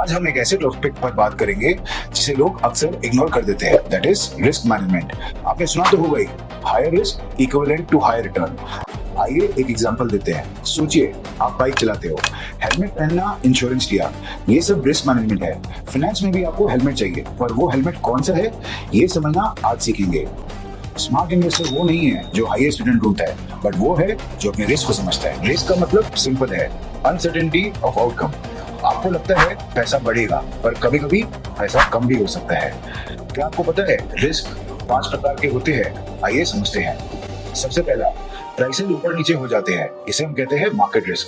आज हम एक ऐसे टॉपिक पर बात करेंगे जिसे लोग अक्सर इग्नोर कर देते हैं, दैट इज रिस्क मैनेजमेंट। आपने सुना तो होगा ही, higher risk equivalent to higher return. आइए एक एग्जांपल देते हैं। सोचिए आप बाइक चलाते हो, हेलमेट पहनना, इंश्योरेंस लिया, ये सब रिस्क मैनेजमेंट है। फाइनेंस में भी आपको हेलमेट चाहिए, पर वो हेलमेट कौन सा है ये समझना आज सीखेंगे। स्मार्ट इन्वेस्टर वो नहीं है जो हाईएस्ट रिटर्न ढूंढता है, बट वो है जो अपने रिस्क को समझता है। रिस्क का मतलब सिंपल है, अनसर्टेनिटी ऑफ आउटकम। आपको लगता है पैसा बढ़ेगा, पर कभी कभी पैसा कम भी हो सकता है। क्या आपको पता है रिस्क 5 प्रकार के होते हैं? आइए समझते हैं। सबसे पहला, प्राइसेस ऊपर नीचे हो जाते हैं, इसे हम कहते हैं मार्केट रिस्क।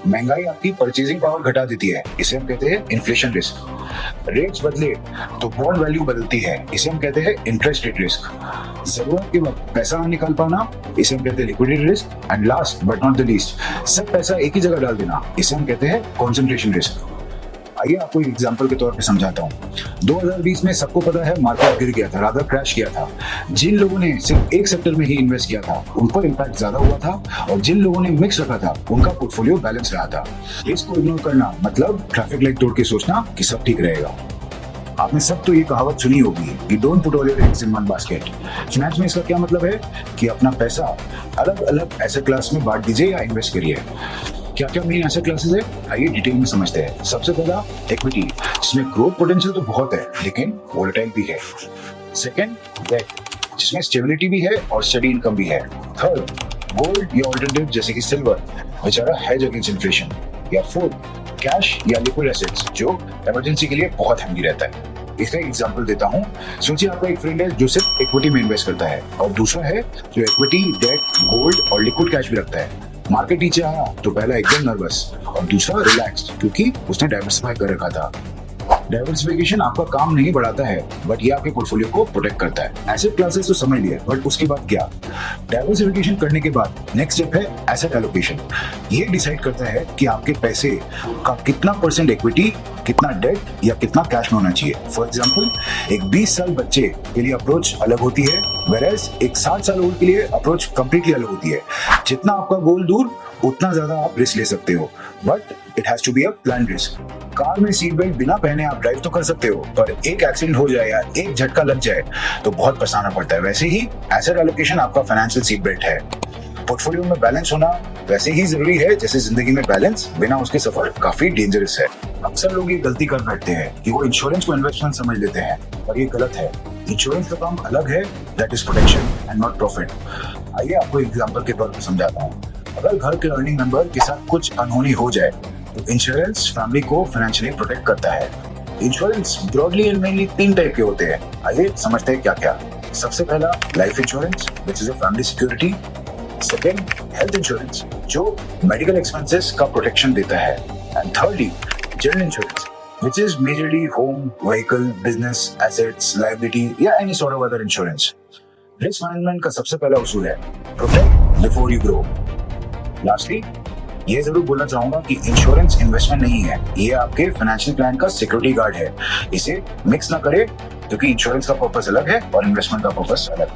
महंगाई आपकी परचेजिंग पावर घटा देती है, इसे हम कहते हैं इन्फ्लेशन रिस्क। रेट्स बदले तो बॉन्ड वैल्यू बदलती है, इसे हम कहते हैं इंटरेस्ट रेट रिस्क। जरूरत के वक्त पैसा ना निकाल पाना, इसे हम कहते हैं liquidity risk. And last but not the least, सब पैसा एक ही जगह डाल देना, इसे हम कहते हैं कॉन्सेंट्रेशन रिस्क। आइए आपको एक एग्जांपल के तौर पे समझाता हूँ। 2020 में सबको पता है मार्केट गिर गया था, रादर क्रैश किया था। जिन लोगों ने सिर्फ एक सेक्टर में ही इन्वेस्ट किया था उन पर इम्पैक्ट ज्यादा हुआ था, और जिन लोगों ने मिक्स रखा था उनका पोर्टफोलियो बैलेंस रहा था। इसको इग्नोर करना मतलब ट्रैफिक लाइट तोड़ के सोचना कि सब ठीक रहेगा। आपने सब तो ये कहावत सुनी होगी कि don't put all your eggs in one basket. Finance में इसका क्या मतलब है कि अपना पैसा अलग अलग एसेट क्लास में बांट दीजिए या इन्वेस्ट करिए। क्या क्या मेन एसेट क्लासेस है, आइए डिटेल में समझते हैं। सबसे पहला इक्विटी, जिसमें ग्रोथ पोटेंशियल तो बहुत है लेकिन वोलेटाइल भी है। सेकंड, डेट, जिसमें स्टेबिलिटी भी है और स्टडी इनकम भी है। थर्ड, गोल्ड या ऑल्टरनेटिव जैसे कि सिल्वर, बेचारा हेज अगेंस्ट इन्फ्लेशन। या फोर्थ, कैश या लिक्विड एसेट्स, जो इमरजेंसी के लिए बहुत हैंडी रहता है। इसका एग्जांपल देता हूँ। सोचिए आपका एक फ्रेंड है जो सिर्फ इक्विटी में इन्वेस्ट करता है, और दूसरा है जो इक्विटी, डेट, गोल्ड और लिक्विड कैश भी रखता है। मार्केट नीचे आया तो पहला एकदम नर्वस और दूसरा रिलैक्स्ड, क्योंकि उसने डाइवर्सिफाई कर रखा था। डाइवर्सिफिकेशन आपका काम नहीं बढ़ाता है, बट ये आपके पोर्टफोलियो को प्रोटेक्ट करता है। एसेट क्लासेस तो समझ लिए, बट उसके बाद क्या? डाइवर्सिफिकेशन करने के बाद नेक्स्ट स्टेप है एसेट एलोकेशन। ये डिसाइड करता है कि आपके पैसे का कितना परसेंट इक्विटी, कितना डेट या कितना कैश में होना चाहिए। फॉर एग्जाम्पल, एक 20 साल बच्चे के लिए अप्रोच अलग होती है, वेयरएज एक 60 साल ओल्ड के लिए अप्रोच कंप्लीटली अलग होती है। जितना आपका गोल दूर, उतना ज्यादा आप रिस्क ले सकते हो, but it has to be a plan risk. Car में सीट बेल्ट बिना पहने आप ड्राइव तो कर सकते हो, पर एक एक्सीडेंट हो जाए या एक झटका लग जाए तो बहुत पछताना पड़ता है। वैसे ही एसेट एलोकेशन आपका फाइनेंशियल सीट बेल्ट है। पोर्टफोलियो में बैलेंस होना वैसे ही जरूरी है जैसे जिंदगी में बैलेंस, बिना उसके सफर काफी डेंजरस है। अक्सर लोग ये गलती कर बैठते हैं कि वो इंश्योरेंस को इन्वेस्टमेंट समझ लेते हैं, पर ये गलत है। इंश्योरेंस का काम अलग है, that is protection and not profit. आइए आपको एग्जांपल के तौर पर समझाता हूँ। अगर घर के अर्निंग मेंबर के साथ कुछ अनहोनी हो जाए तो इंश्योरेंस फैमिली को फाइनेंशियली प्रोटेक्ट करता है। Insurance broadly and mainly 3 type के होते हैं, आइए समझते हैं क्या क्या। सबसे पहला life insurance, which is a family security. Second, health insurance, जो मेडिकल एक्सपेंसेस का प्रोटेक्शन देता है। And thirdly, general insurance, which is majorly home, vehicle, business, assets, liability या any sort of other insurance. Risk management का सबसे पहला उसूल है protect before you grow. Lastly, ये जरूर बोलना चाहूंगा कि इंश्योरेंस इन्वेस्टमेंट नहीं है, ये आपके फाइनेंशियल प्लान का सिक्योरिटी गार्ड है। इसे मिक्स ना करें, क्योंकि इंश्योरेंस का पर्पस अलग है और इन्वेस्टमेंट का पर्पस अलग।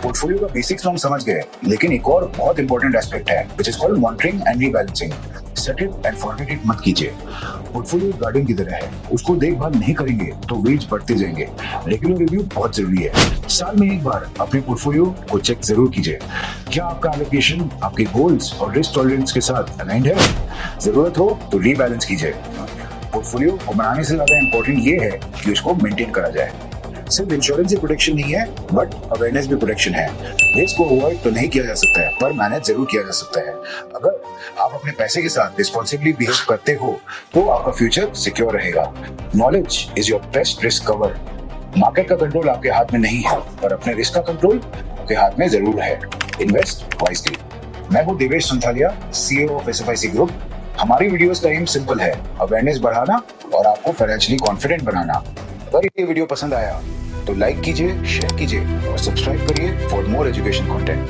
पोर्टफोलियो का बेसिक्स हम समझ गए, लेकिन एक और बहुत इंपॉर्टेंट एस्पेक्ट है, which is called monitoring and rebalancing. Set it and forget it मत कीजिए। पोर्टफोलियो गार्डन की तरह है, उसको देखभाल नहीं करेंगे तो वेट्स बढ़ते जाएंगे। रेगुलर रिव्यू बहुत जरूरी है। साल में एक बार अपने पोर्टफोलियो को चेक जरूर कीजिए। क्या आपका एलोकेशन आपके गोल्स और रिस्क टॉलरेंस के साथ अलाइंड है? जरूरत हो तो रीबैलेंस कीजिए। पोर्टफोलियो को बनाने से ज्यादा इंपॉर्टेंट ये है कि उसको मेंटेन करा जाए। सिर्फ इंश्योरेंस ही प्रोटेक्शन नहीं है, बट अवेयरनेस भी प्रोटेक्शन है। रिस्क को अवॉइड तो नहीं किया जा सकता है, पर मैनेज जरूर किया जा सकता है। अगर आप अपने पैसे के साथ रिस्पॉन्सिबली बिहेव करते हो तो आपका फ्यूचर सिक्योर रहेगा। Knowledge is your best risk cover. Market का कंट्रोल आपके हाथ में नहीं है, पर अपने रिस्क का कंट्रोल आपके हाथ में जरूर है। Invest wisely. मैं हूँ Devesh Santhalia, CEO of SFIC group. हमारी वीडियोस का एम सिंपल है, अवेयरनेस बढ़ाना और आपको फाइनेंशियली कॉन्फिडेंट बनाना। अगर ये वीडियो पसंद आया तो लाइक कीजिए, शेयर कीजिए और सब्सक्राइब करिए फॉर मोर एजुकेशन कंटेंट।